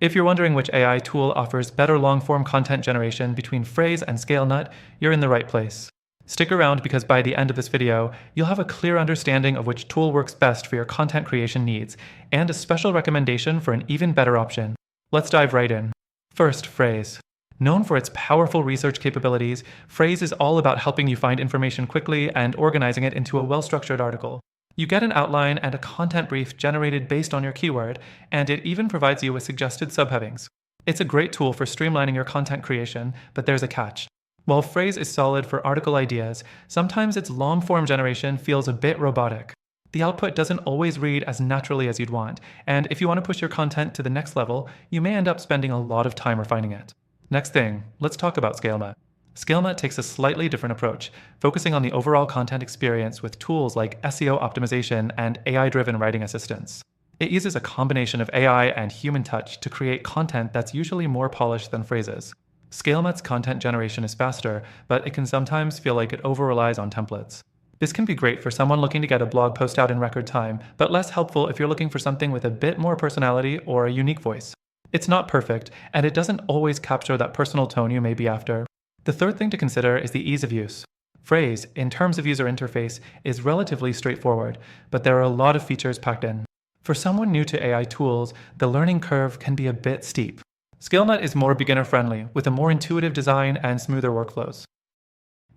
If you're wondering which AI tool offers better long-form content generation between Frase and Scalenut, you're in the right place. Stick around because by the end of this video, you'll have a clear understanding of which tool works best for your content creation needs, and a special recommendation for an even better option. Let's dive right in. First, Frase. Known for its powerful research capabilities, Frase is all about helping you find information quickly and organizing it into a well-structured article. You get an outline and a content brief generated based on your keyword, and it even provides you with suggested subheadings. It's a great tool for streamlining your content creation, but there's a catch. While Frase is solid for article ideas, sometimes its long-form generation feels a bit robotic. The output doesn't always read as naturally as you'd want, and if you want to push your content to the next level, you may end up spending a lot of time refining it. Next thing, let's talk about Scalenut. Scalenut takes a slightly different approach, focusing on the overall content experience with tools like SEO optimization and AI-driven writing assistance. It uses a combination of AI and human touch to create content that's usually more polished than Phrases. Scalenut's content generation is faster, but it can sometimes feel like it over-relies on templates. This can be great for someone looking to get a blog post out in record time, but less helpful if you're looking for something with a bit more personality or a unique voice. It's not perfect, and it doesn't always capture that personal tone you may be after. The third thing to consider is the ease of use. Frase, in terms of user interface, is relatively straightforward, but there are a lot of features packed in. For someone new to AI tools, the learning curve can be a bit steep. Scalenut is more beginner-friendly, with a more intuitive design and smoother workflows.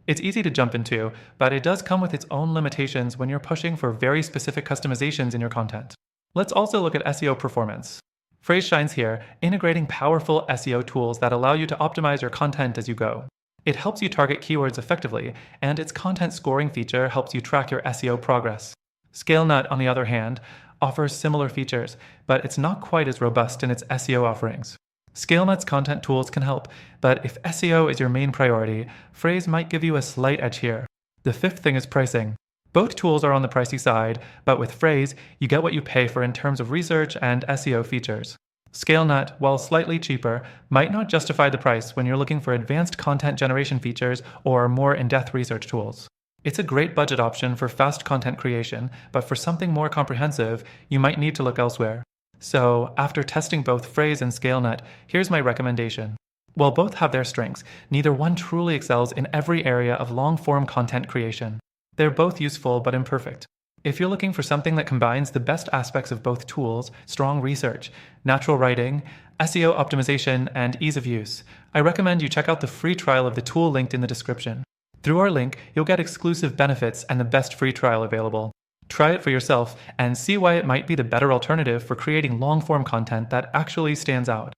It's easy to jump into, but it does come with its own limitations when you're pushing for very specific customizations in your content. Let's also look at SEO performance. Frase shines here, integrating powerful SEO tools that allow you to optimize your content as you go. It helps you target keywords effectively, and its content scoring feature helps you track your SEO progress. Scalenut, on the other hand, offers similar features, but it's not quite as robust in its SEO offerings. Scalenut's content tools can help, but if SEO is your main priority, Frase might give you a slight edge here. The fifth thing is pricing. Both tools are on the pricey side, but with Frase, you get what you pay for in terms of research and SEO features. Scalenut, while slightly cheaper, might not justify the price when you're looking for advanced content generation features or more in-depth research tools. It's a great budget option for fast content creation, but for something more comprehensive, you might need to look elsewhere. So, after testing both Frase and Scalenut, here's my recommendation. While both have their strengths, neither one truly excels in every area of long-form content creation. They're both useful but imperfect. If you're looking for something that combines the best aspects of both tools, strong research, natural writing, SEO optimization, and ease of use, I recommend you check out the free trial of the tool linked in the description. Through our link, you'll get exclusive benefits and the best free trial available. Try it for yourself and see why it might be the better alternative for creating long-form content that actually stands out.